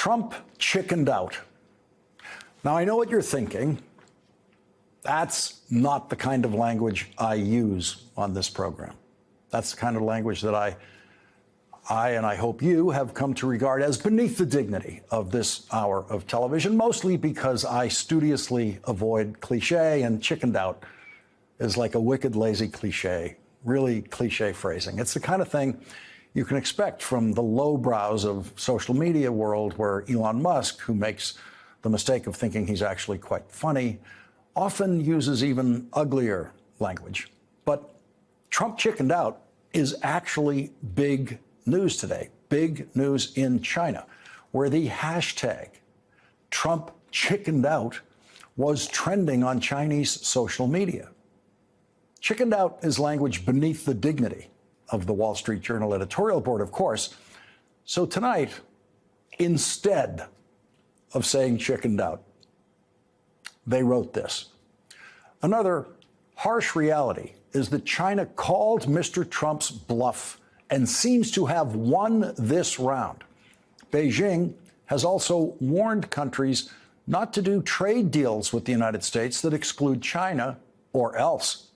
Trump chickened out. Now, I know what you're thinking. That's not the kind of language I use on this program. That's the kind of language that I and I hope you have come to regard as beneath the dignity of this hour of television, mostly because I studiously avoid cliche, and chickened out is like a wicked, lazy cliche, really cliche phrasing. It's the kind of thing you can expect from the low brows of social media world, where Elon Musk, who makes the mistake of thinking he's actually quite funny, often uses even uglier language. But Trump chickened out is actually big news today. Big news in China, where the hashtag Trump chickened out was trending on Chinese social media. Chickened out is language beneath the dignity of the Wall Street Journal editorial board, of course. So tonight, instead of saying chickened out, they wrote this. Another harsh reality is that China called Mr. Trump's bluff and seems to have won this round. Beijing has also warned countries not to do trade deals with the United States that exclude China, or else.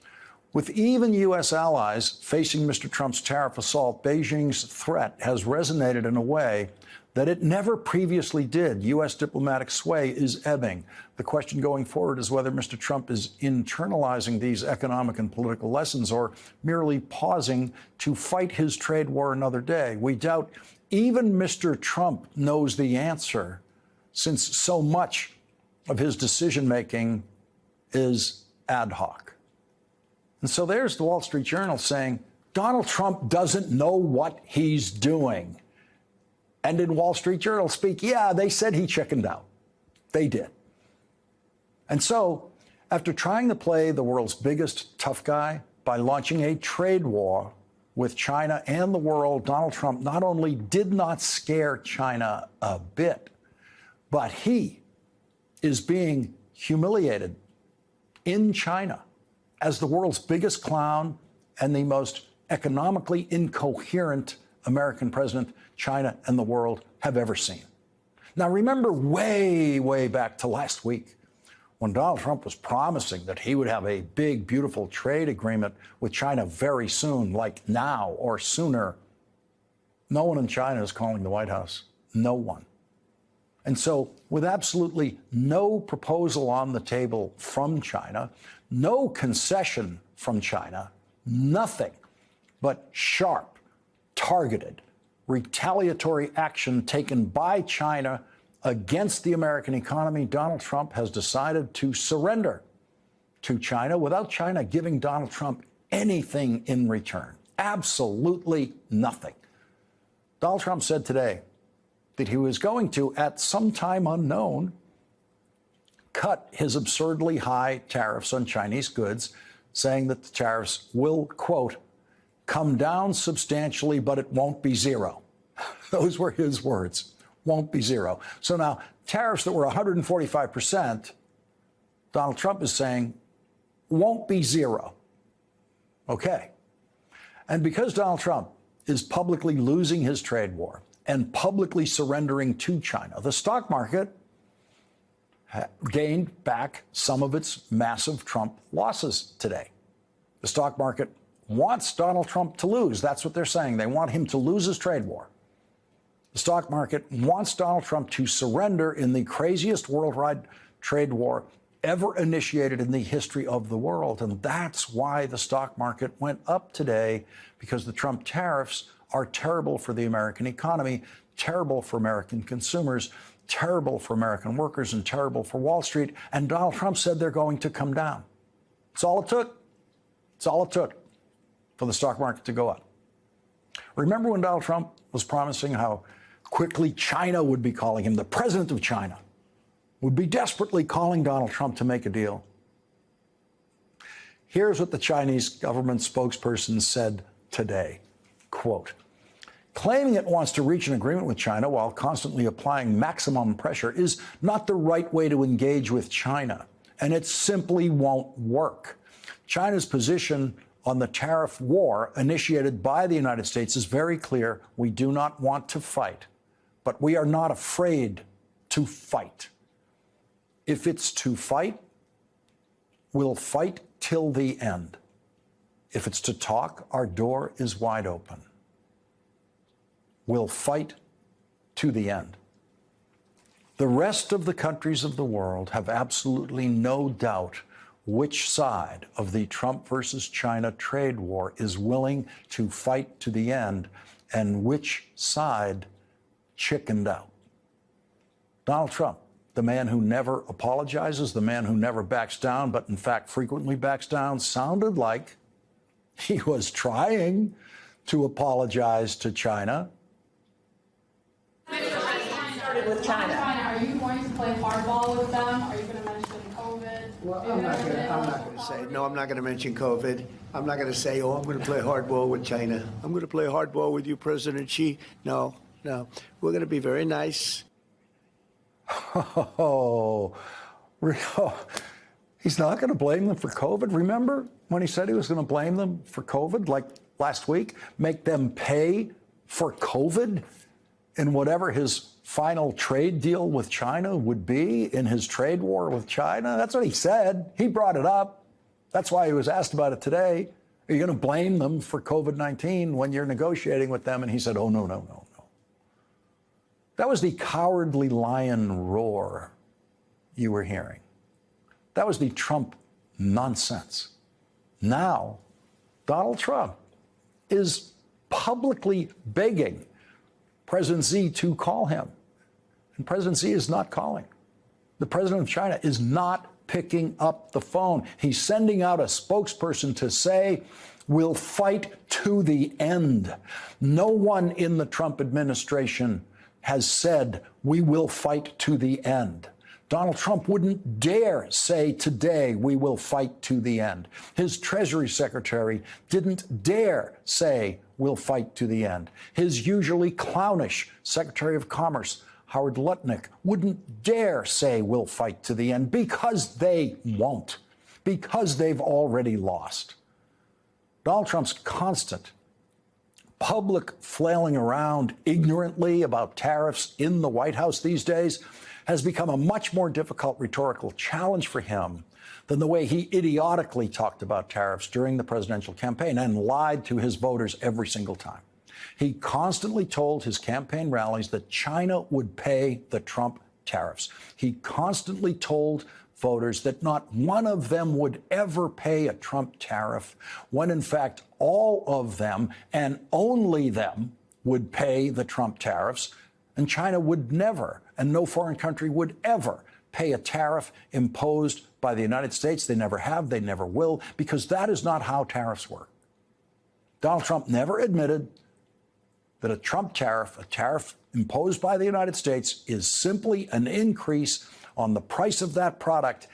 With even U.S. allies facing Mr. Trump's tariff assault, Beijing's threat has resonated in a way that it never previously did. U.S. diplomatic sway is ebbing. The question going forward is whether Mr. Trump is internalizing these economic and political lessons or merely pausing to fight his trade war another day. We doubt even Mr. Trump knows the answer, since so much of his decision-making is ad hoc. And so there's the Wall Street Journal saying, Donald Trump doesn't know what he's doing. And in Wall Street Journal speak, yeah, they said he chickened out. They did. And so, after trying to play the world's biggest tough guy by launching a trade war with China and the world, Donald Trump not only did not scare China a bit, but he is being humiliated in China as the world's biggest clown and the most economically incoherent American president China and the world have ever seen. Now, remember way, way back to last week when Donald Trump was promising that he would have a big, beautiful trade agreement with China very soon, like now or sooner. No one in China is calling the White House. No one. And so, with absolutely no proposal on the table from China, no concession from China, nothing but sharp, targeted, retaliatory action taken by China against the American economy, Donald Trump has decided to surrender to China without China giving Donald Trump anything in return. Absolutely nothing. Donald Trump said today that he was going to, at some time unknown, cut his absurdly high tariffs on Chinese goods, saying that the tariffs will, quote, come down substantially, but it won't be zero. Those were his words. Won't be zero. So now, tariffs that were 145%, Donald Trump is saying, won't be zero. Okay. And because Donald Trump is publicly losing his trade war and publicly surrendering to China, the stock market gained back some of its massive Trump losses today. The stock market wants Donald Trump to lose. That's what they're saying. They want him to lose his trade war. The stock market wants Donald Trump to surrender in the craziest worldwide trade war ever initiated in the history of the world. And that's why the stock market went up today, because the Trump tariffs are terrible for the American economy, terrible for American consumers, terrible for American workers, and terrible for Wall Street. And Donald Trump said they're going to come down. It's all it took. It's all it took for the stock market to go up. Remember when Donald Trump was promising how quickly China would be calling him, the president of China would be desperately calling Donald Trump to make a deal? Here's what the Chinese government spokesperson said today, quote, claiming it wants to reach an agreement with China while constantly applying maximum pressure is not the right way to engage with China, and it simply won't work. China's position on the tariff war initiated by the United States is very clear. We do not want to fight. but we are not afraid to fight. If it's to fight, we'll fight till the end. If it's to talk, our door is wide open. We'll fight to the end. The rest of the countries of the world have absolutely no doubt which side of the Trump versus China trade war is willing to fight to the end and which side chickened out. Donald Trump, the man who never apologizes, the man who never backs down, but in fact frequently backs down, sounded like he was trying to apologize to China. With China. Are you going to play hardball with them? Are you going to mention COVID? Well, I'm not going to say, no, I'm not going to mention COVID. I'm not going to say, oh, I'm going to play hardball with China. I'm going to play hardball with you, President Xi. No. We're going to be very nice. Oh, he's not going to blame them for COVID. Remember when he said he was going to blame them for COVID, like last week, make them pay for COVID in whatever his final trade deal with China would be in his trade war with China? That's what he said. He brought it up. That's why he was asked about it today. Are you going to blame them for COVID-19 when you're negotiating with them? And he said, oh, no. That was the cowardly lion roar you were hearing. That was the Trump nonsense. Now, Donald Trump is publicly begging President Xi to call him. And President Xi is not calling. The president of China is not picking up the phone. He's sending out a spokesperson to say, we'll fight to the end. No one in the Trump administration has said, we will fight to the end. Donald Trump wouldn't dare say today, we will fight to the end. His Treasury Secretary didn't dare say, we'll fight to the end. His usually clownish Secretary of Commerce, Howard Lutnick, wouldn't dare say, we'll fight to the end, because they won't, because they've already lost. Donald Trump's constant public flailing around ignorantly about tariffs in the White House these days has become a much more difficult rhetorical challenge for him than the way he idiotically talked about tariffs during the presidential campaign and lied to his voters every single time. He constantly told his campaign rallies that China would pay the Trump tariffs. He constantly told voters that not one of them would ever pay a Trump tariff, when in fact all of them and only them would pay the Trump tariffs, and China would never, and no foreign country would ever pay a tariff imposed by the United States. They never have, they never will, because that is not how tariffs work. Donald Trump never admitted that a Trump tariff, a tariff imposed by the United States, is simply an increase on the price of that product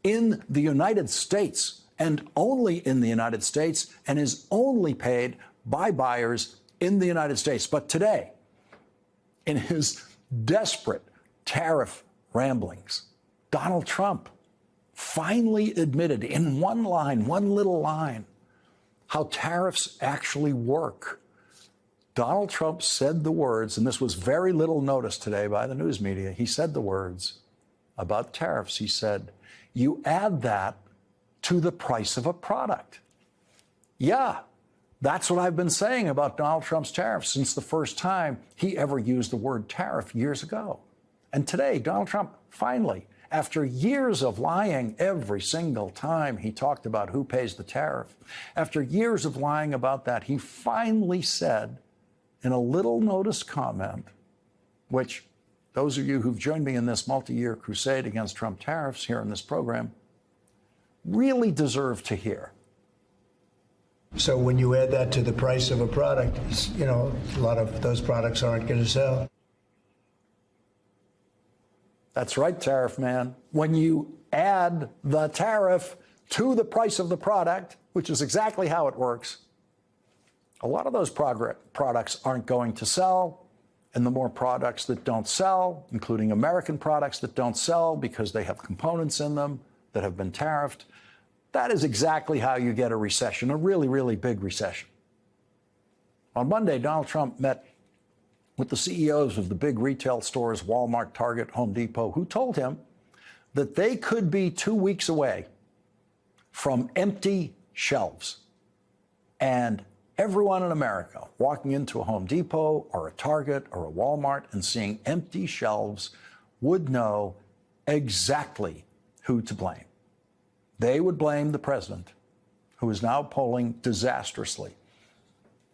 in the United States and only in the United States, and is only paid by buyers in the United States. But today, in his desperate tariff ramblings, Donald Trump finally admitted in one line, one little line, how tariffs actually work. Donald Trump said the words, and this was very little noticed today by the news media. He said the words about tariffs. He said, you add that to the price of a product. Yeah, that's what I've been saying about Donald Trump's tariffs since the first time he ever used the word tariff years ago. And today, Donald Trump finally, after years of lying every single time he talked about who pays the tariff, after years of lying about that, he finally said in a little noticed comment, which those of you who've joined me in this multi-year crusade against Trump tariffs here in this program really deserve to hear. So when you add that to the price of a product, you know, a lot of those products aren't going to sell. That's right, Tariff Man. When you add the tariff to the price of the product, which is exactly how it works, a lot of those products aren't going to sell. And the more products that don't sell, including American products that don't sell because they have components in them that have been tariffed, that is exactly how you get a recession, a really, really big recession. On Monday, Donald Trump met with the CEOs of the big retail stores, Walmart, Target, Home Depot, who told him that they could be 2 weeks away from empty shelves. And everyone in America walking into a Home Depot or a Target or a Walmart and seeing empty shelves would know exactly who to blame. They would blame the president, who is now polling disastrously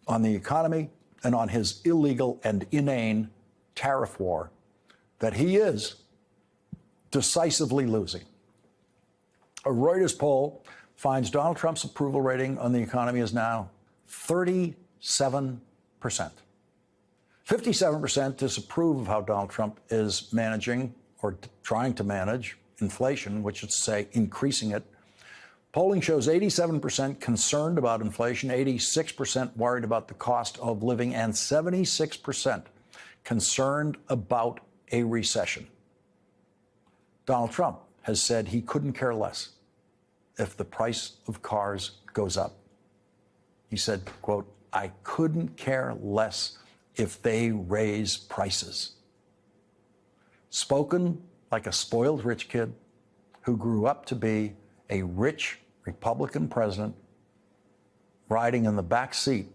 on the economy and on his illegal and inane tariff war that he is decisively losing. A Reuters poll finds Donald Trump's approval rating on the economy is now 37%. 57% disapprove of how Donald Trump is managing or trying to manage inflation, which is to say increasing it. Polling shows 87% concerned about inflation, 86% worried about the cost of living, and 76% concerned about a recession. Donald Trump has said he couldn't care less if the price of cars goes up. He said, quote, "I couldn't care less if they raise prices." Spoken like a spoiled rich kid who grew up to be a rich Republican president riding in the back seat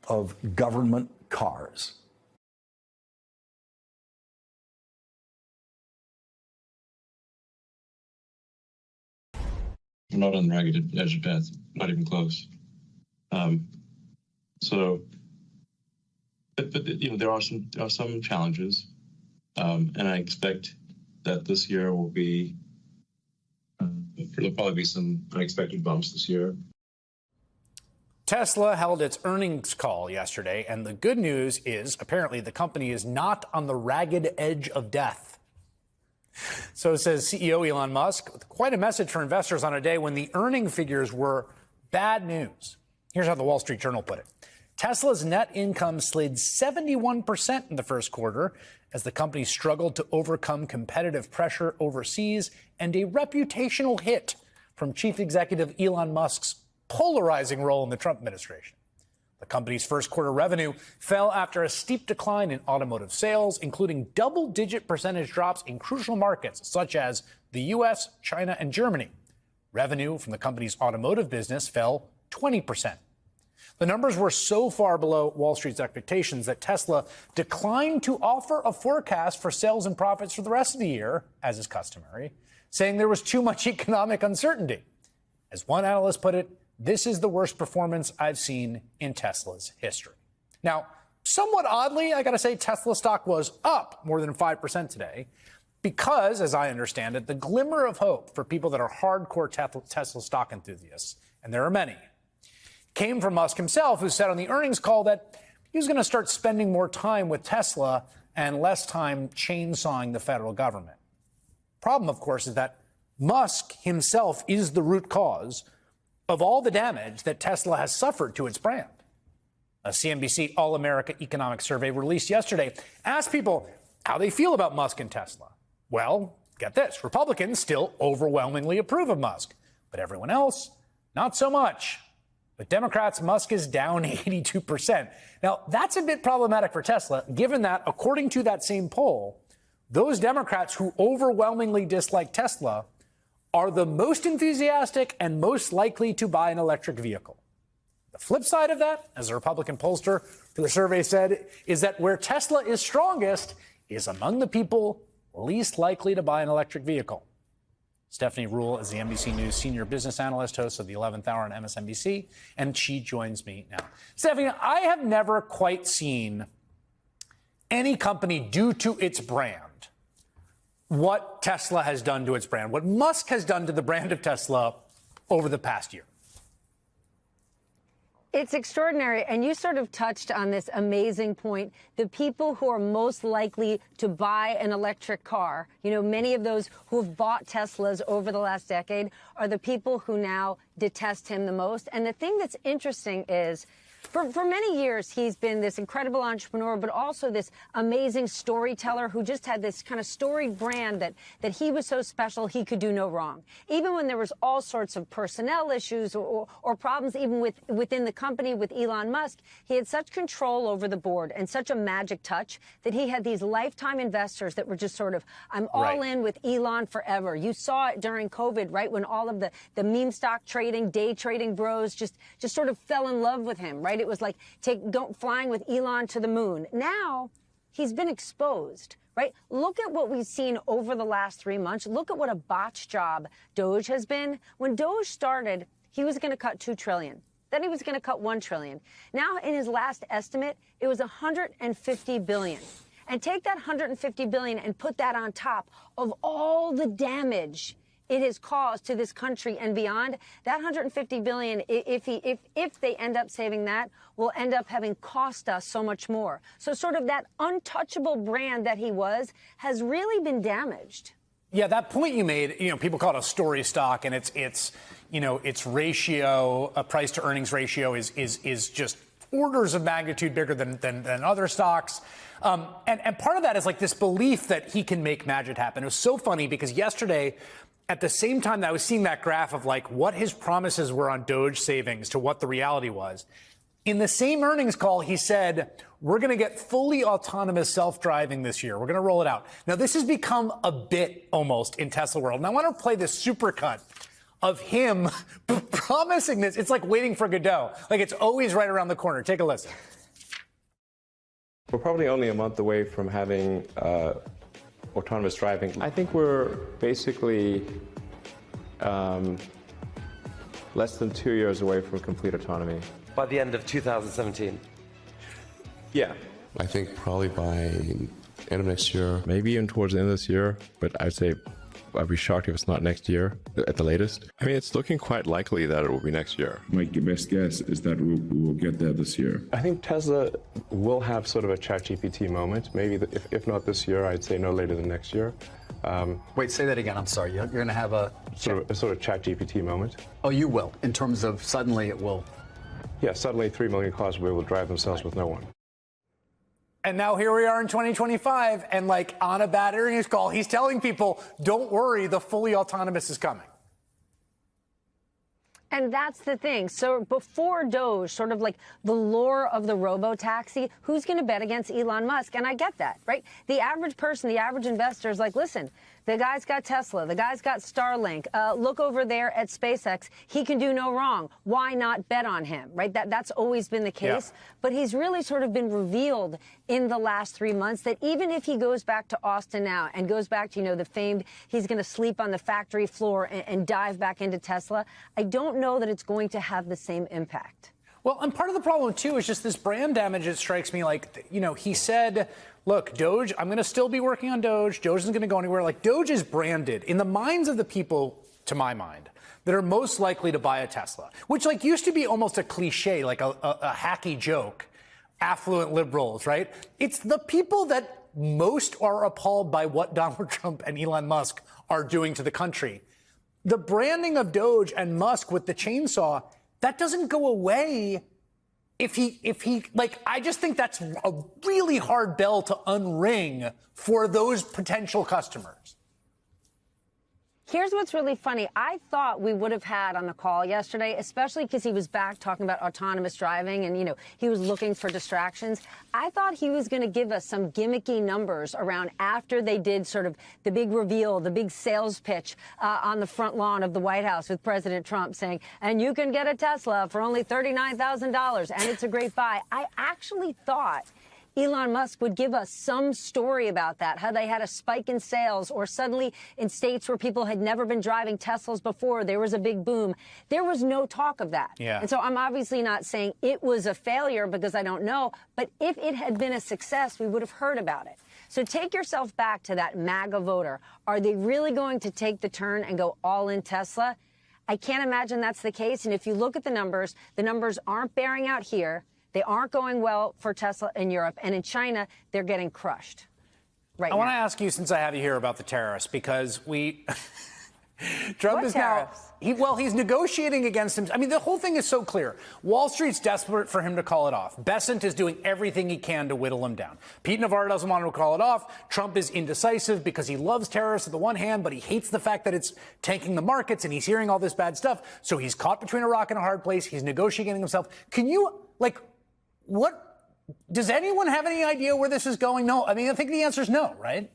of government cars. We're not on the ragged edge of death, not even close. But you know, there are some challenges, and I expect that this year will be. There'll probably be some unexpected bumps this year. Tesla held its earnings call yesterday, and the good news is apparently the company is not on the ragged edge of death. So says CEO Elon Musk. Quite a message for investors on a day when the earning figures were bad news. Here's how the Wall Street Journal put it. Tesla's net income slid 71% in the first quarter as the company struggled to overcome competitive pressure overseas and a reputational hit from Chief Executive Elon Musk's polarizing role in the Trump administration. The company's first quarter revenue fell after a steep decline in automotive sales, including double-digit percentage drops in crucial markets such as the U.S., China, and Germany. Revenue from the company's automotive business fell 20%. The numbers were so far below Wall Street's expectations that Tesla declined to offer a forecast for sales and profits for the rest of the year, as is customary, saying there was too much economic uncertainty. As one analyst put it, this is the worst performance I've seen in Tesla's history. Now, somewhat oddly, I got to say, Tesla stock was up more than 5% today because, as I understand it, the glimmer of hope for people that are hardcore Tesla stock enthusiasts, and there are many, came from Musk himself, who said on the earnings call that he was going to start spending more time with Tesla and less time chainsawing the federal government. Problem, of course, is that Musk himself is the root cause of all the damage that Tesla has suffered to its brand. A CNBC All-America Economic Survey released yesterday asked people how they feel about Musk and Tesla. Well, get this, Republicans still overwhelmingly approve of Musk, but everyone else, not so much. With Democrats, Musk is down 82%. Now, that's a bit problematic for Tesla, given that, according to that same poll, those Democrats who overwhelmingly dislike Tesla are the most enthusiastic and most likely to buy an electric vehicle. The flip side of that, as a Republican pollster for the survey said, is that where Tesla is strongest is among the people least likely to buy an electric vehicle. Stephanie Ruhle is the NBC News senior business analyst, host of the 11th Hour on MSNBC, and she joins me now. Stephanie, I have never quite seen any company do to its brand what Tesla has done to its brand, what Musk has done to the brand of Tesla over the past year. It's extraordinary. And you sort of touched on this amazing point. The people who are most likely to buy an electric car, you know, many of those who've bought Teslas over the last decade are the people who now detest him the most. And the thing that's interesting is For many years, he's been this incredible entrepreneur, but also this amazing storyteller who just had this kind of storied brand that he was so special he could do no wrong. Even when there was all sorts of personnel issues or problems even within the company with Elon Musk, he had such control over the board and such a magic touch that he had these lifetime investors that were just sort of, I'm all in with Elon forever. You saw it during COVID, right, when all of the meme stock trading, day trading bros just sort of fell in love with him, right? It was like flying with Elon to the moon. Now he's been exposed, right? Look at what we've seen over the last 3 months. Look at what a botch job Doge has been. When Doge started, he was going to cut $2 trillion. Then he was going to cut $1 trillion. Now, in his last estimate, it was $150 billion. And take that $150 billion and put that on top of all the damage it has caused to this country and beyond. That $150 billion, if they end up saving that, will end up having cost us so much more. So sort of that untouchable brand that he was has really been damaged. Yeah, that point you made, people call it a story stock, and its ratio, a price to earnings ratio is just orders of magnitude bigger than other stocks. And part of that is like this belief that he can make magic happen. It was so funny because yesterday, at the same time that I was seeing that graph of like what his promises were on Doge savings to what the reality was, in the same earnings call, he said, we're going to get fully autonomous self-driving this year. We're going to roll it out. Now, this has become a bit almost in Tesla world. And I want to play this supercut of him promising this. It's like waiting for Godot. Like it's always right around the corner. Take a listen. We're probably only a month away from having autonomous driving. I think we're basically less than 2 years away from complete autonomy. By the end of 2017? Yeah. I think probably by end of next year. Maybe even towards the end of this year, but I'd say I'd be shocked if it's not next year at the latest. I mean, it's looking quite likely that it will be next year. My best guess is that we will get there this year. I think Tesla will have sort of a ChatGPT moment. Maybe if not this year, I'd say no later than next year. Wait, say that again. I'm sorry. You're going to have a sort of ChatGPT moment. Oh, you will. In terms of suddenly it will. Yeah, suddenly 3 million cars will be able to drive themselves with no one. And now here we are in 2025, and like on a bad earnings call, he's telling people, don't worry, the fully autonomous is coming. And that's the thing. So before Doge, sort of like the lure of the robo-taxi, who's going to bet against Elon Musk? And I get that, right? The average person, the average investor is like, listen, the guy's got Tesla, the guy's got Starlink. Look over there at SpaceX. He can do no wrong. Why not bet on him, right? That's always been the case. Yeah. But he's really sort of been revealed in the last 3 months that even if he goes back to Austin now and goes back to, the famed, he's going to sleep on the factory floor and dive back into Tesla, I don't know that it's going to have the same impact. Well, and part of the problem, too, is just this brand damage. It strikes me like, he said, look, Doge, I'm going to still be working on Doge. Doge isn't going to go anywhere. Like, Doge is branded in the minds of the people, to my mind, that are most likely to buy a Tesla, which like used to be almost a cliche, like a hacky joke, affluent liberals, right? It's the people that most are appalled by what Donald Trump and Elon Musk are doing to the country. The branding of Doge and Musk with the chainsaw, that doesn't go away if he like, I just think that's a really hard bell to unring for those potential customers. Here's what's really funny. I thought we would have had on the call yesterday, especially because he was back talking about autonomous driving and, he was looking for distractions. I thought he was going to give us some gimmicky numbers around after they did sort of the big reveal, the big sales pitch on the front lawn of the White House with President Trump saying, and you can get a Tesla for only $39,000 and it's a great buy. I actually thought Elon Musk would give us some story about that, how they had a spike in sales or suddenly in states where people had never been driving Teslas before, there was a big boom. There was no talk of that. Yeah. And so I'm obviously not saying it was a failure because I don't know, but if it had been a success, we would have heard about it. So take yourself back to that MAGA voter. Are they really going to take the turn and go all in Tesla? I can't imagine that's the case. And if you look at the numbers aren't bearing out here. They aren't going well for Tesla in Europe. And in China, they're getting crushed right now. I want to ask you, since I have you here, about the tariffs, because we Trump What is tariffs? now, he's negotiating against him. I mean, the whole thing is so clear. Wall Street's desperate for him to call it off. Bessent is doing everything he can to whittle him down. Pete Navarro doesn't want him to call it off. Trump is indecisive because he loves tariffs on the one hand, but he hates the fact that it's tanking the markets and he's hearing all this bad stuff. So he's caught between a rock and a hard place. He's negotiating himself. Can you, what? Does anyone have any idea where this is going? No. I mean, I think the answer is no, right?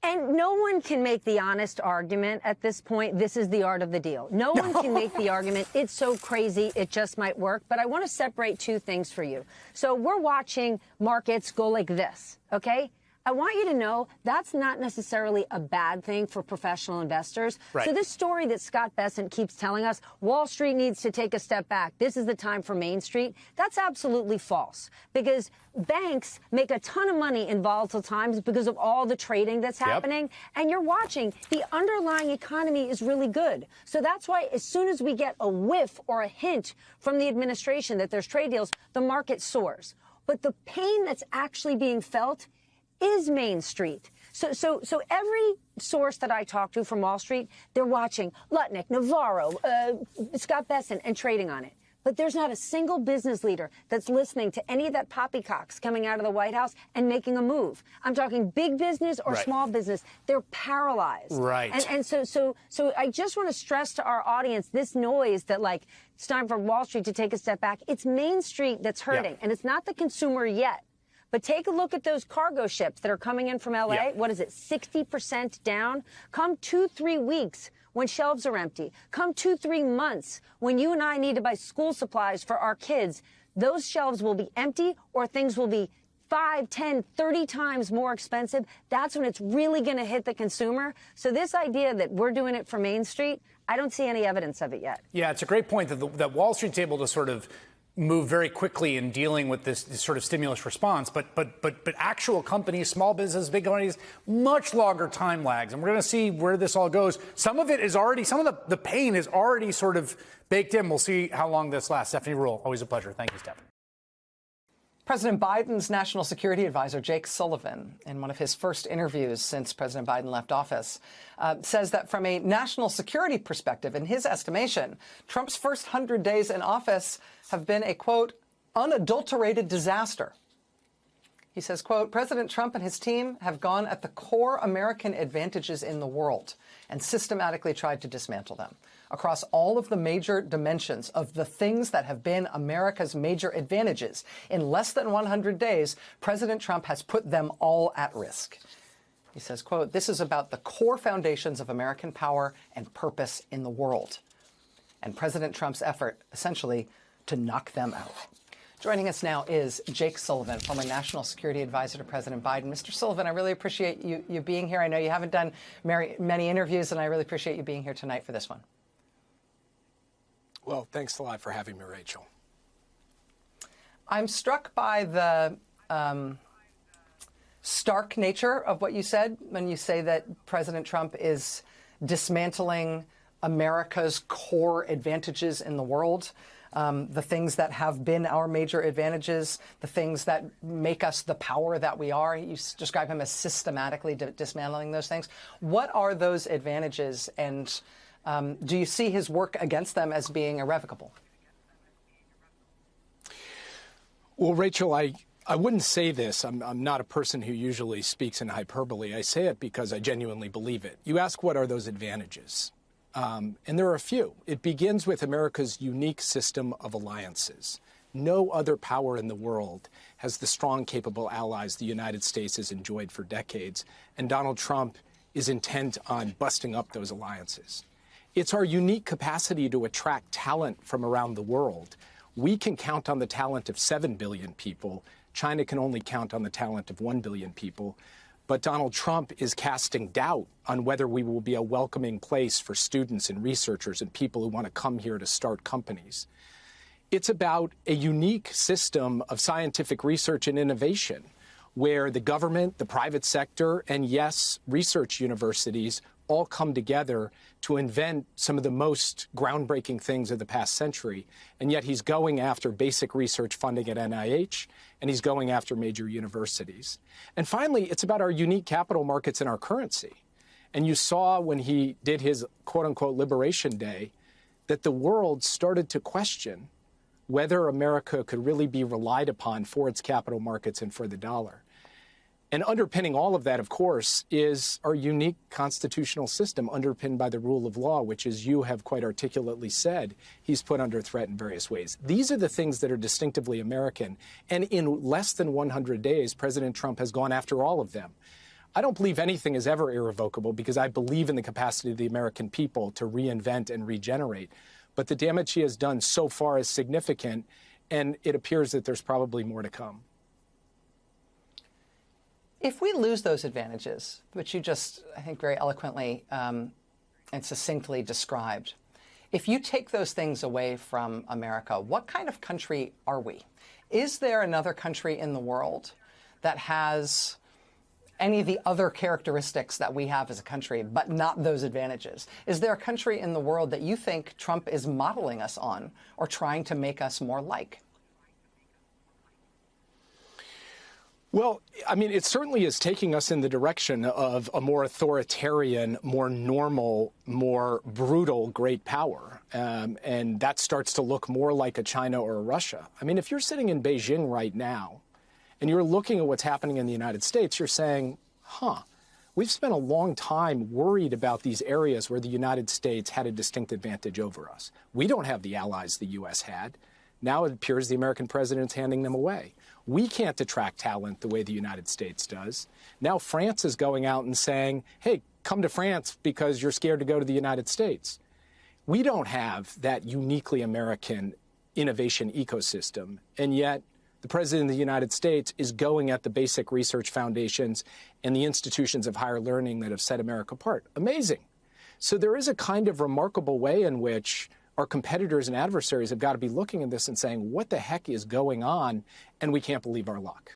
And no one can make the honest argument at this point, this is the art of the deal. No one can make the argument, it's so crazy, it just might work. But I want to separate two things for you. So we're watching markets go like this, okay? I want you to know that's not necessarily a bad thing for professional investors. Right. So this story that Scott Bessent keeps telling us, Wall Street needs to take a step back. This is the time for Main Street. That's absolutely false because banks make a ton of money in volatile times because of all the trading that's happening. And you're watching the underlying economy is really good. So that's why as soon as we get a whiff or a hint from the administration that there's trade deals, the market soars. But the pain that's actually being felt is Main Street. So every source that I talk to from Wall Street, they're watching Lutnick, Navarro, Scott Bessent, and trading on it. But there's not a single business leader that's listening to any of that poppycocks coming out of the White House and making a move. I'm talking big business or small business. They're paralyzed. Right. And so I just want to stress to our audience this noise that, like, it's time for Wall Street to take a step back. It's Main Street that's hurting, and it's not the consumer yet. But take a look at those cargo ships that are coming in from L.A. What is it, 60% down? Come 2-3 weeks when shelves are empty. Come 2-3 months when you and I need to buy school supplies for our kids. Those shelves will be empty or things will be 5, 10, 30 times more expensive. That's when it's really going to hit the consumer. So this idea that we're doing it for Main Street, I don't see any evidence of it yet. Yeah, it's a great point that Wall Street's able to sort of move very quickly in dealing with this sort of stimulus response, but actual companies, small business, big companies, much longer time lags, and we're going to see where this all goes. Some of it is already, some of the pain is already sort of baked in. We'll see how long this lasts. Stephanie Ruhle, always a pleasure. Thank you, Stephanie. President Biden's national security advisor, Jake Sullivan, in one of his first interviews since President Biden left office, says that from a national security perspective, in his estimation, Trump's first 100 days in office have been a, quote, unadulterated disaster. He says, quote, President Trump and his team have gone at the core American advantages in the world and systematically tried to dismantle them across all of the major dimensions of the things that have been America's major advantages. In less than 100 days, President Trump has put them all at risk. He says, quote, this is about the core foundations of American power and purpose in the world. And President Trump's effort, essentially, to knock them out. Joining us now is Jake Sullivan, former national security advisor to President Biden. Mr. Sullivan, I really appreciate you being here. I know you haven't done many interviews, and I really appreciate you being here tonight for this one. Well, thanks a lot for having me, Rachel. I'm struck by the stark nature of what you said when you say that President Trump is dismantling America's core advantages in the world. The things that have been our major advantages, the things that make us the power that we are. You describe him as systematically dismantling those things. What are those advantages, and do you see his work against them as being irrevocable? Well, Rachel, I wouldn't say this. I'm not a person who usually speaks in hyperbole. I say it because I genuinely believe it. You ask, what are those advantages? And there are a few. It begins with America's unique system of alliances. No other power in the world has the strong, capable allies the United States has enjoyed for decades, and Donald Trump is intent on busting up those alliances. It's our unique capacity to attract talent from around the world. We can count on the talent of 7 billion people. China can only count on the talent of 1 billion people. But Donald Trump is casting doubt on whether we will be a welcoming place for students and researchers and people who want to come here to start companies. It's about a unique system of scientific research and innovation where the government, the private sector, and yes, research universities all come together to invent some of the most groundbreaking things of the past century. And yet he's going after basic research funding at NIH, and he's going after major universities. And finally, it's about our unique capital markets and our currency. And you saw when he did his quote-unquote Liberation Day that the world started to question whether America could really be relied upon for its capital markets and for the dollar. And underpinning all of that, of course, is our unique constitutional system underpinned by the rule of law, which, as you have quite articulately said, he's put under threat in various ways. These are the things that are distinctively American. And in less than 100 days, President Trump has gone after all of them. I don't believe anything is ever irrevocable because I believe in the capacity of the American people to reinvent and regenerate. But the damage he has done so far is significant, and it appears that there's probably more to come. If we lose those advantages, which you just, I think, very eloquently and succinctly described, if you take those things away from America, what kind of country are we? Is there another country in the world that has any of the other characteristics that we have as a country, but not those advantages? Is there a country in the world that you think Trump is modeling us on or trying to make us more like? Well, I mean, it certainly is taking us in the direction of a more authoritarian, more normal, more brutal great power. And that starts to look more like a China or a Russia. I mean, if you're sitting in Beijing right now and you're looking at what's happening in the United States, you're saying, we've spent a long time worried about these areas where the United States had a distinct advantage over us. We don't have the allies the U.S. had. Now it appears the American president's handing them away. We can't attract talent the way the United States does. Now France is going out and saying, hey, come to France because you're scared to go to the United States. We don't have that uniquely American innovation ecosystem, and yet the president of the United States is going at the basic research foundations and the institutions of higher learning that have set America apart. Amazing. So there is a kind of remarkable way in which our competitors and adversaries have got to be looking at this and saying, what the heck is going on? And we can't believe our luck.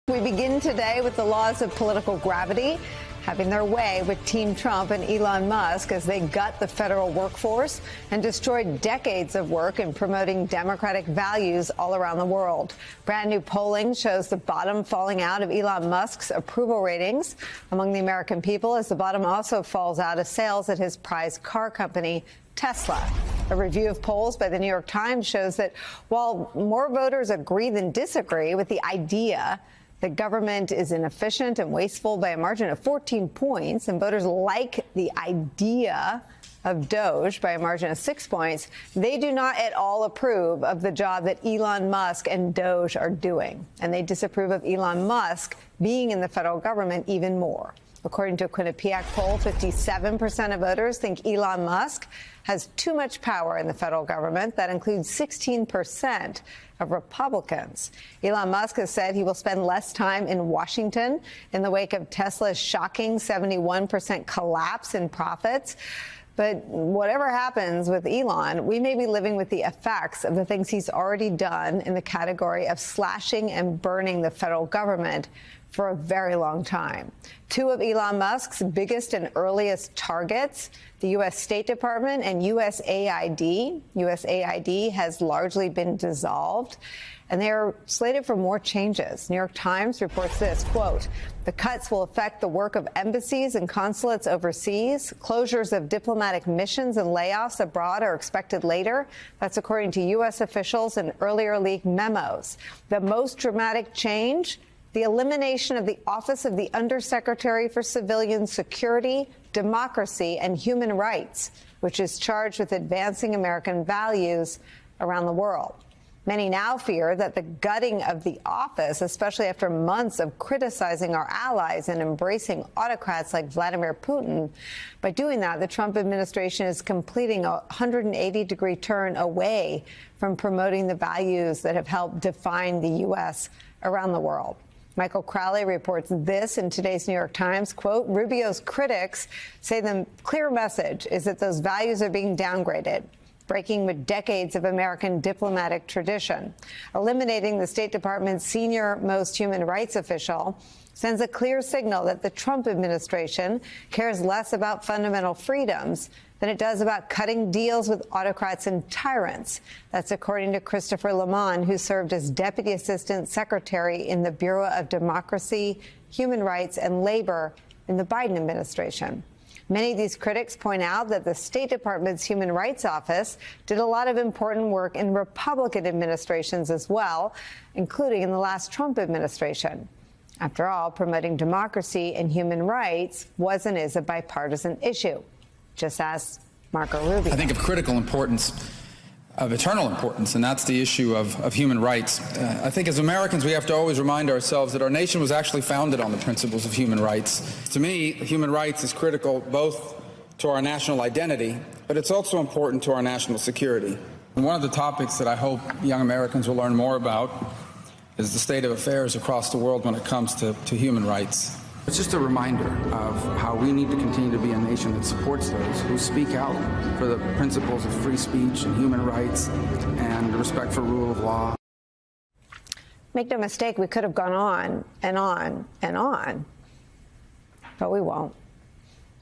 We begin today with the laws of political gravity having their way with Team Trump and Elon Musk as they gut the federal workforce and destroy decades of work in promoting democratic values all around the world. Brand new polling shows the bottom falling out of Elon Musk's approval ratings among the American people, as the bottom also falls out of sales at his prized car company, Tesla. A review of polls by the New York Times shows that while more voters agree than disagree with the idea that government is inefficient and wasteful by a margin of 14 points, and voters like the idea of DOGE by a margin of 6 points, they do not at all approve of the job that Elon Musk and DOGE are doing. And they disapprove of Elon Musk being in the federal government even more. According to a Quinnipiac poll, 57% of voters think Elon Musk has too much power in the federal government. That includes 16% of Republicans. Elon Musk has said he will spend less time in Washington in the wake of Tesla's shocking 71% collapse in profits. But whatever happens with Elon, we may be living with the effects of the things he's already done in the category of slashing and burning the federal government for a very long time. Two of Elon Musk's biggest and earliest targets, the U.S. State Department and USAID. USAID has largely been dissolved, and they are slated for more changes. New York Times reports this, quote, the cuts will affect the work of embassies and consulates overseas. Closures of diplomatic missions and layoffs abroad are expected later. That's according to U.S. officials in earlier leaked memos. The most dramatic change, the elimination of the Office of the Undersecretary for Civilian Security, Democracy, and Human Rights, which is charged with advancing American values around the world. Many now fear that the gutting of the office, especially after months of criticizing our allies and embracing autocrats like Vladimir Putin, by doing that, the Trump administration is completing a 180-degree turn away from promoting the values that have helped define the U.S. around the world. Michael Crowley reports this in today's New York Times, quote, Rubio's critics say the clear message is that those values are being downgraded, breaking with decades of American diplomatic tradition. Eliminating the State Department's senior-most human rights official sends a clear signal that the Trump administration cares less about fundamental freedoms than it does about cutting deals with autocrats and tyrants. That's according to Christopher Lamont, who served as Deputy Assistant Secretary in the Bureau of Democracy, Human Rights, and Labor in the Biden administration. Many of these critics point out that the State Department's Human Rights Office did a lot of important work in Republican administrations as well, including in the last Trump administration. After all, promoting democracy and human rights was and is a bipartisan issue. Just ask Marco Rubio. I think of critical importance, of eternal importance, and that's the issue of human rights. I think as Americans, we have to always remind ourselves that our nation was actually founded on the principles of human rights. To me, human rights is critical both to our national identity, but it's also important to our national security. And one of the topics that I hope young Americans will learn more about is the state of affairs across the world when it comes to human rights. It's just a reminder of how we need to continue to be a nation that supports those who speak out for the principles of free speech and human rights and respect for rule of law. Make no mistake, we could have gone on and on and on, but we won't.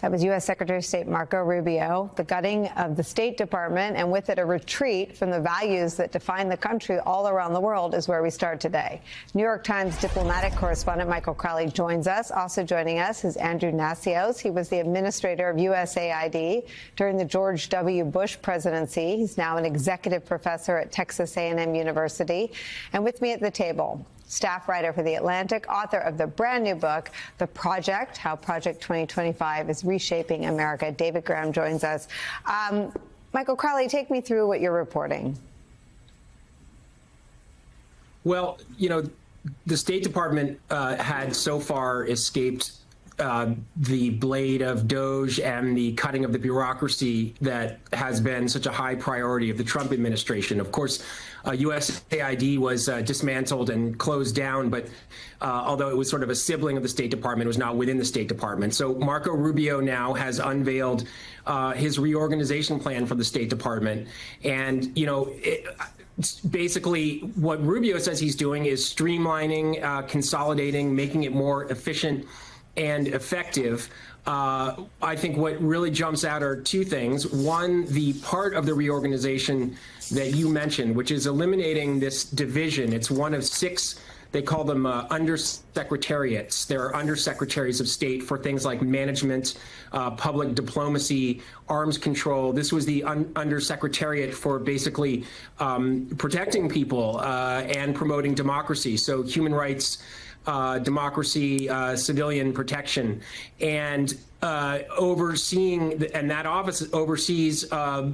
That was U.S. Secretary of State Marco Rubio. The gutting of the State Department and with it a retreat from the values that define the country all around the world is where we start today. New York Times diplomatic correspondent Michael Crowley joins us. Also joining us is Andrew Nassios. He was the administrator of USAID during the George W. Bush presidency. He's now an executive professor at Texas A&M University. And with me at the table, staff writer for The Atlantic, author of the brand new book, The Project, How Project 2025 is Reshaping America. David Graham joins us. Michael Crowley, take me through what you're reporting. Well, you know, the State Department had so far escaped the blade of DOJ and the cutting of the bureaucracy that has been such a high priority of the Trump administration. Of course, USAID was dismantled and closed down, but although it was sort of a sibling of the State Department, it was not within the State Department. So Marco Rubio now has unveiled his reorganization plan for the State Department. And, you know, basically what Rubio says he's doing is streamlining, consolidating, making it more efficient and effective. I think what really jumps out are two things. One, the part of the reorganization that you mentioned, which is eliminating this division. It's one of 6, they call them undersecretariats. There are undersecretaries of state for things like management, public diplomacy, arms control. This was the undersecretariat for basically protecting people and promoting democracy. So human rights, democracy, civilian protection, and overseeing, and that office oversees,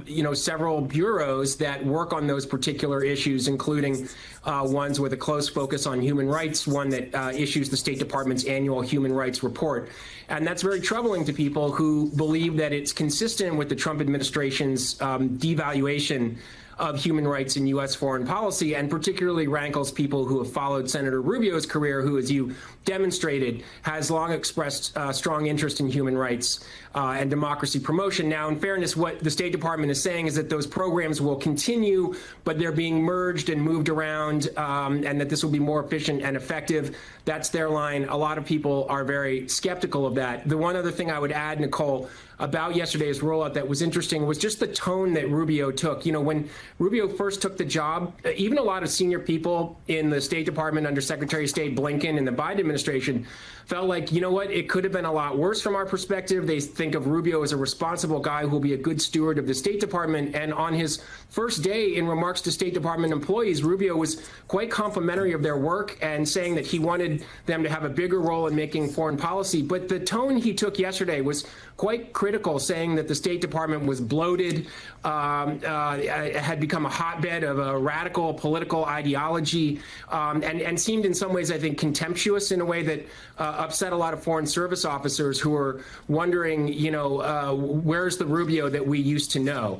you know, several bureaus that work on those particular issues, including ones with a close focus on human rights, one that issues the State Department's annual human rights report. And that's very troubling to people who believe that it's consistent with the Trump administration's devaluation of human rights in U.S. foreign policy, and particularly rankles people who have followed Senator Rubio's career, who, as you demonstrated, has long expressed strong interest in human rights and democracy promotion. Now, in fairness, what the State Department is saying is that those programs will continue, but they're being merged and moved around, and that this will be more efficient and effective. That's their line. A lot of people are very skeptical of that. The one other thing I would add, Nicole, about yesterday's rollout that was interesting was just the tone that Rubio took. You know, when Rubio first took the job, even a lot of senior people in the State Department under Secretary of State Blinken and the Biden administration felt like, you know what, it could have been a lot worse from our perspective. They think of Rubio as a responsible guy who will be a good steward of the State Department. And on his first day in remarks to State Department employees, Rubio was quite complimentary of their work and saying that he wanted them to have a bigger role in making foreign policy. But the tone he took yesterday was quite critical, saying that the State Department was bloated, had become a hotbed of a radical political ideology, and seemed in some ways, I think, contemptuous in a way that upset a lot of Foreign Service officers who were wondering, you know, where's the Rubio that we used to know?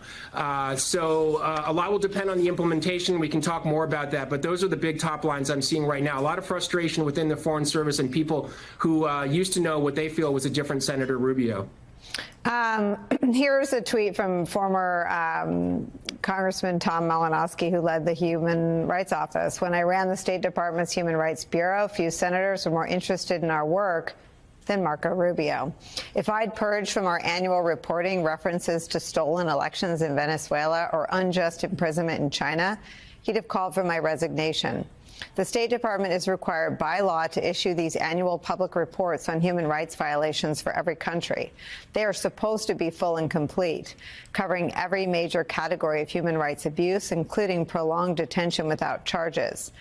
So a lot will depend on the implementation. We can talk more about that, but those are the big top lines I'm seeing right now. A lot of frustration within the Foreign Service and people who used to know what they feel was a different Senator Rubio. Here's a tweet from former Congressman Tom Malinowski, who led the Human Rights Office. When I ran the State Department's Human Rights Bureau, few senators were more interested in our work than Marco Rubio. If I'd purged from our annual reporting references to stolen elections in Venezuela or unjust imprisonment in China, he'd have called for my resignation. The State Department is required by law to issue these annual public reports on human rights violations for every country. They are supposed to be full and complete, covering every major category of human rights abuse, including prolonged detention without charges.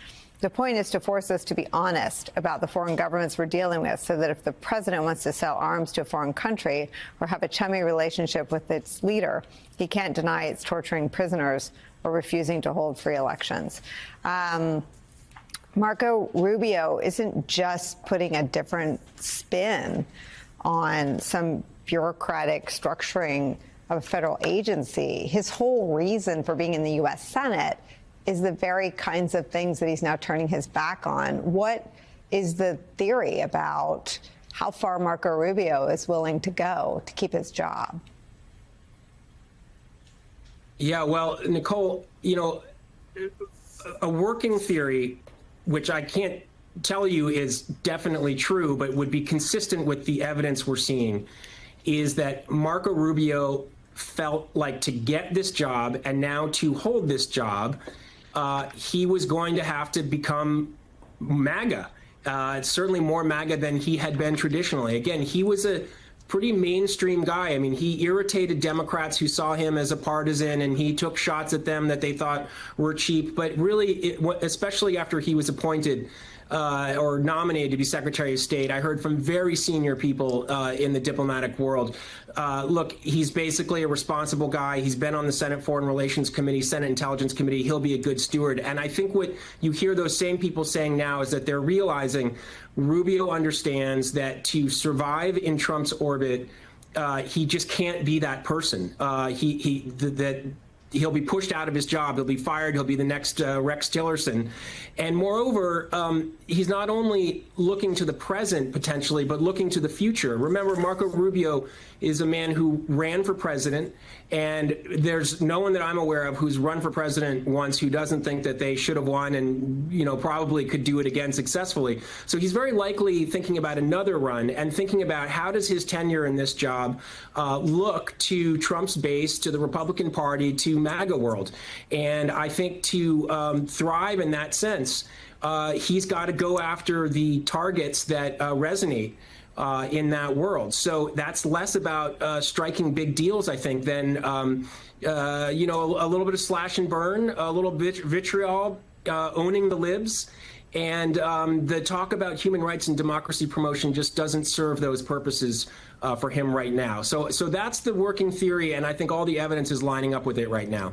The point is to force us to be honest about the foreign governments we're dealing with, so that if the president wants to sell arms to a foreign country or have a chummy relationship with its leader, he can't deny it's torturing prisoners or refusing to hold free elections. Marco Rubio isn't just putting a different spin on some bureaucratic structuring of a federal agency. His whole reason for being in the U.S. Senate is the very kinds of things that he's now turning his back on. What is the theory about how far Marco Rubio is willing to go to keep his job? Yeah, well, Nicole, a working theory, which I can't tell you is definitely true, but would be consistent with the evidence we're seeing, is that Marco Rubio felt like to get this job and now to hold this job, he was going to have to become MAGA. Certainly more MAGA than he had been traditionally. Again, he was a pretty mainstream guy. I mean, he irritated Democrats who saw him as a partisan, and he took shots at them that they thought were cheap. But really, especially after he was appointed or nominated to be Secretary of State, I heard from very senior people in the diplomatic world. Look, he's basically a responsible guy. He's been on the Senate Foreign Relations Committee, Senate Intelligence Committee. He'll be a good steward. And I think what you hear those same people saying now is that they're realizing Rubio understands that to survive in Trump's orbit, he just can't be that person. He'll be pushed out of his job. He'll be fired. He'll be the next Rex Tillerson. And moreover, he's not only looking to the present potentially, but looking to the future. Remember, Marco Rubio is a man who ran for president, and there's no one that I'm aware of who's run for president once who doesn't think that they should have won and, probably could do it again successfully. So he's very likely thinking about another run and thinking about how does his tenure in this job look to Trump's base, to the Republican Party, to MAGA world. And I think to thrive in that sense, he's got to go after the targets that resonate in that world. So that's less about striking big deals, I think, than, a little bit of slash and burn, a little bit vitriol, owning the libs. And the talk about human rights and democracy promotion just doesn't serve those purposes for him right now. So that's the working theory, and I think all the evidence is lining up with it right now.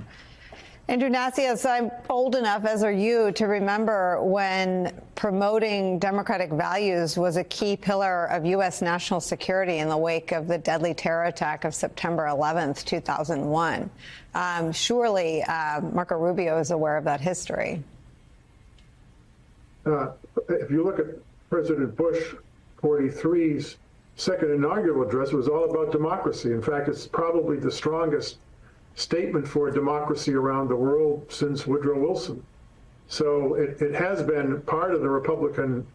Andrew Natsios, I'm old enough, as are you, to remember when promoting democratic values was a key pillar of U.S. national security in the wake of the deadly terror attack of September 11th, 2001. Surely Marco Rubio is aware of that history. If you look at President Bush 43's second inaugural address, it was all about democracy. In fact, it's probably the strongest statement for democracy around the world since Woodrow Wilson. So it has been part of the Republican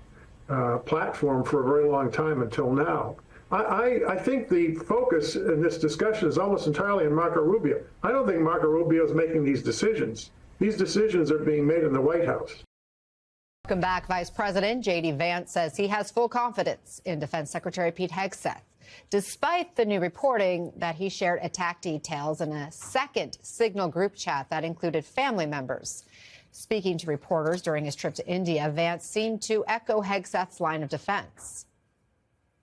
platform for a very long time until now. I think the focus in this discussion is almost entirely on Marco Rubio. I don't think Marco Rubio is making these decisions. These decisions are being made in the White House. Welcome back. Vice President J.D. Vance says he has full confidence in Defense Secretary Pete Hegseth, despite the new reporting that he shared attack details in a second Signal group chat that included family members. Speaking to reporters during his trip to India, Vance seemed to echo Hegseth's line of defense.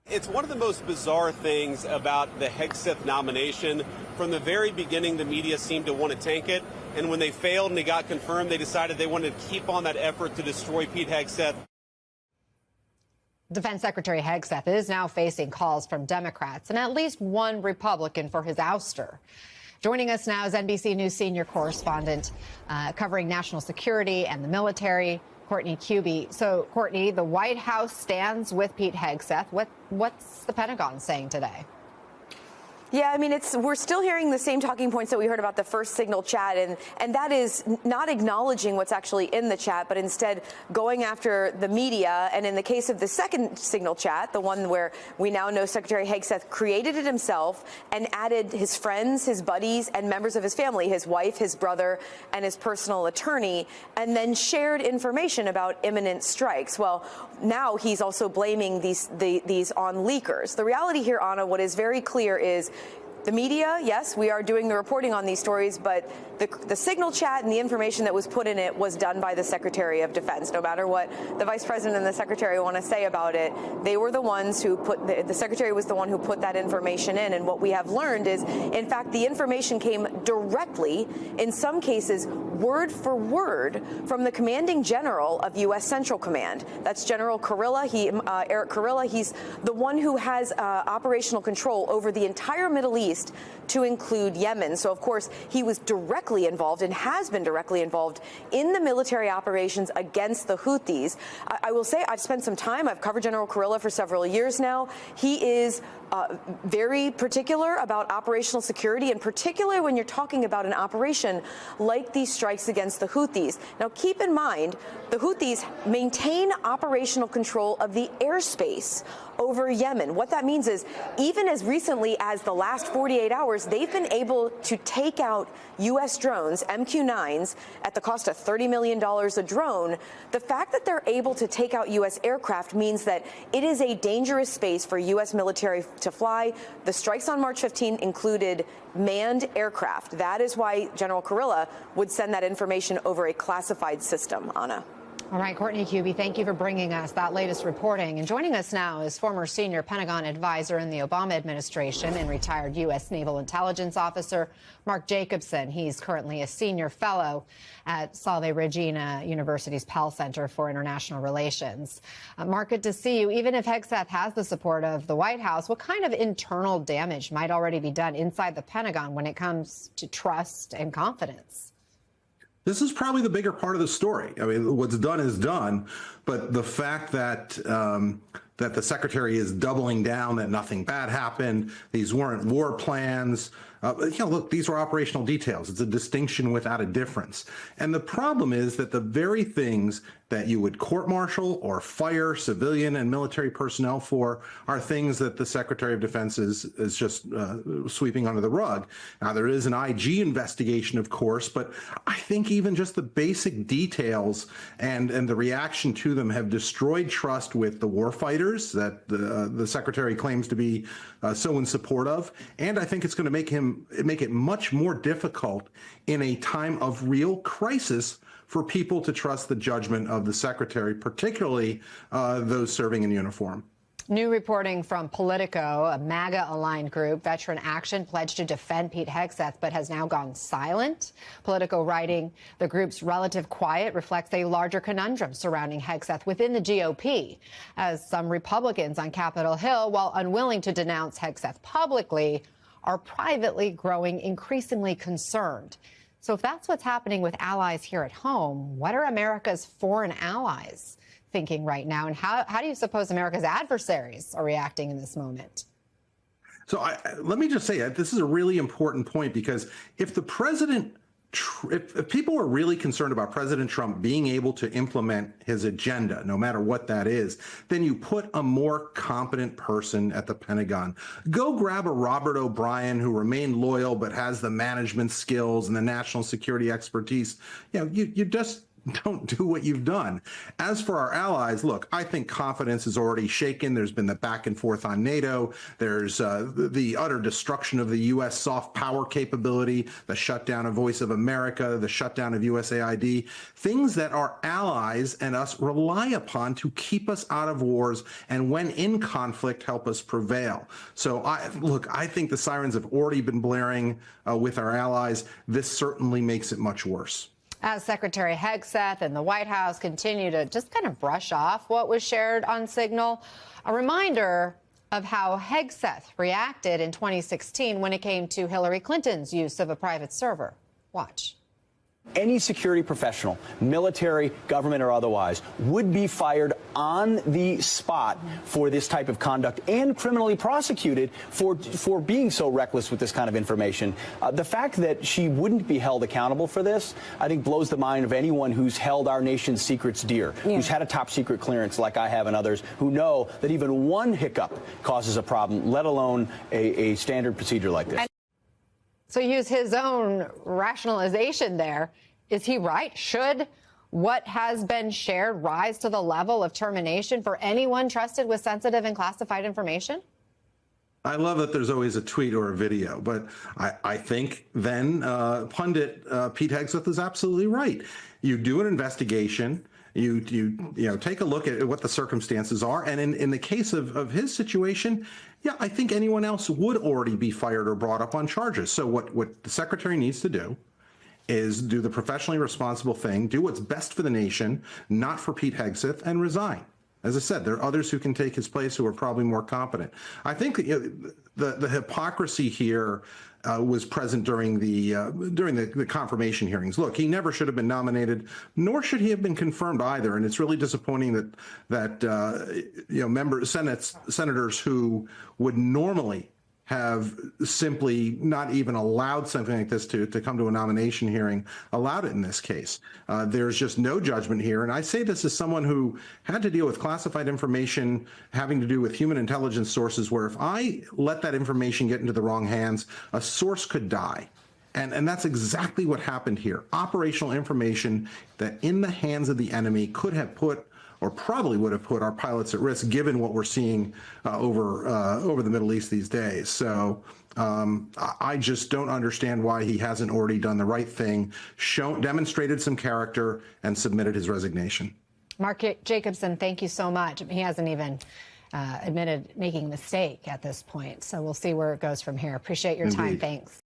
It's one of the most bizarre things about the Hegseth nomination. From the very beginning, the media seemed to want to tank it. And when they failed and they got confirmed, they decided they wanted to keep on that effort to destroy Pete Hegseth. Defense Secretary Hegseth is now facing calls from Democrats and at least one Republican for his ouster. Joining us now is NBC News senior correspondent covering national security and the military, Courtney Kube. So, Courtney, the White House stands with Pete Hegseth. What's the Pentagon saying today? Yeah, I mean, we're still hearing the same talking points that we heard about the first Signal chat, and that is not acknowledging what's actually in the chat, but instead going after the media. And in the case of the second Signal chat, the one where we now know Secretary Hegseth created it himself and added his friends, his buddies, and members of his family, his wife, his brother, and his personal attorney, and then shared information about imminent strikes. Well, now he's also blaming these on leakers. The reality here, Anna, what is very clear is the media, yes, we are doing the reporting on these stories, but the Signal chat and the information that was put in it was done by the Secretary of Defense. No matter what the Vice President and the Secretary want to say about it, they were the ones who the Secretary was the one who put that information in. And what we have learned is, in fact, the information came directly, in some cases, word for word, from the commanding general of U.S. Central Command. That's General Kurilla, Eric Kurilla. He's the one who has operational control over the entire Middle East, to include Yemen. So, of course, he was directly involved and has been directly involved in the military operations against the Houthis. I will say I've spent some time. I've covered General Kurilla for several years now. He is very particular about operational security, and particularly when you're talking about an operation like these strikes against the Houthis. Now, keep in mind, the Houthis maintain operational control of the airspace over Yemen. What that means is, even as recently as the last 48 hours, they've been able to take out U.S. drones, MQ-9s, at the cost of $30 million a drone. The fact that they're able to take out U.S. aircraft means that it is a dangerous space for U.S. military to fly. The strikes on March 15 included manned aircraft. That is why General Kurilla would send that information over a classified system, Anna. All right, Courtney Kube, thank you for bringing us that latest reporting. And joining us now is former senior Pentagon advisor in the Obama administration and retired U.S. Naval Intelligence Officer Mark Jacobson. He's currently a senior fellow at Salve Regina University's Pell Center for International Relations. Mark, good to see you. Even if Hegseth has the support of the White House, what kind of internal damage might already be done inside the Pentagon when it comes to trust and confidence? This is probably the bigger part of the story. I mean, what's done is done, but the fact that that the secretary is doubling down that nothing bad happened, these weren't war plans. Look, these were operational details. It's a distinction without a difference. And the problem is that the very things that you would court-martial or fire civilian and military personnel for are things that the Secretary of Defense is just sweeping under the rug. Now, there is an IG investigation, of course, but I think even just the basic details and the reaction to them have destroyed trust with the warfighters that the Secretary claims to be so in support of. And I think it's going to make it much more difficult in a time of real crisis for people to trust the judgment of the Secretary, particularly those serving in uniform. New reporting from Politico, a MAGA-aligned group. Veteran Action pledged to defend Pete Hegseth, but has now gone silent. Politico writing, the group's relative quiet reflects a larger conundrum surrounding Hegseth within the GOP, as some Republicans on Capitol Hill, while unwilling to denounce Hegseth publicly, are privately growing increasingly concerned. So if that's what's happening with allies here at home, what are America's foreign allies thinking right now? And how do you suppose America's adversaries are reacting in this moment? So let me just say, this is a really important point, because if the president, if people are really concerned about President Trump being able to implement his agenda, no matter what that is, then you put a more competent person at the Pentagon. Go grab a Robert O'Brien who remained loyal but has the management skills and the national security expertise. You just don't do what you've done. As for our allies, look, I think confidence is already shaken. There's been the back and forth on NATO. There's the utter destruction of the U.S. soft power capability, the shutdown of Voice of America, the shutdown of USAID, things that our allies and us rely upon to keep us out of wars, and when in conflict, help us prevail. So I think the sirens have already been blaring with our allies. This certainly makes it much worse. As Secretary Hegseth and the White House continue to just kind of brush off what was shared on Signal, a reminder of how Hegseth reacted in 2016 when it came to Hillary Clinton's use of a private server. Watch. Any security professional, military, government, or otherwise, would be fired on the spot for this type of conduct and criminally prosecuted for being so reckless with this kind of information. The fact that she wouldn't be held accountable for this, I think, blows the mind of anyone who's held our nation's secrets dear, who's had a top secret clearance like I have and others, who know that even one hiccup causes a problem, let alone a standard procedure like this. So use his own rationalization there. Is he right? Should what has been shared rise to the level of termination for anyone trusted with sensitive and classified information? I love that there's always a tweet or a video, but I think then pundit Pete Hegseth is absolutely right. You do an investigation. You take a look at what the circumstances are, and in the case of his situation, yeah, I think anyone else would already be fired or brought up on charges. So what the secretary needs to do is do the professionally responsible thing, do what's best for the nation, not for Pete Hegseth, and resign. As I said, there are others who can take his place who are probably more competent. I think the hypocrisy here was present during the confirmation hearings. Look, he never should have been nominated, nor should he have been confirmed either. And it's really disappointing that senators who would normally have simply not even allowed something like this to come to a nomination hearing, allowed it in this case. There's just no judgment here. And I say this as someone who had to deal with classified information having to do with human intelligence sources, where if I let that information get into the wrong hands, a source could die. And that's exactly what happened here. Operational information that in the hands of the enemy could have put, or probably would have put, our pilots at risk, given what we're seeing over the Middle East these days. So I just don't understand why he hasn't already done the right thing, demonstrated some character, and submitted his resignation. Mark Jacobson, thank you so much. He hasn't even admitted making a mistake at this point, so we'll see where it goes from here. Appreciate your time. Thanks.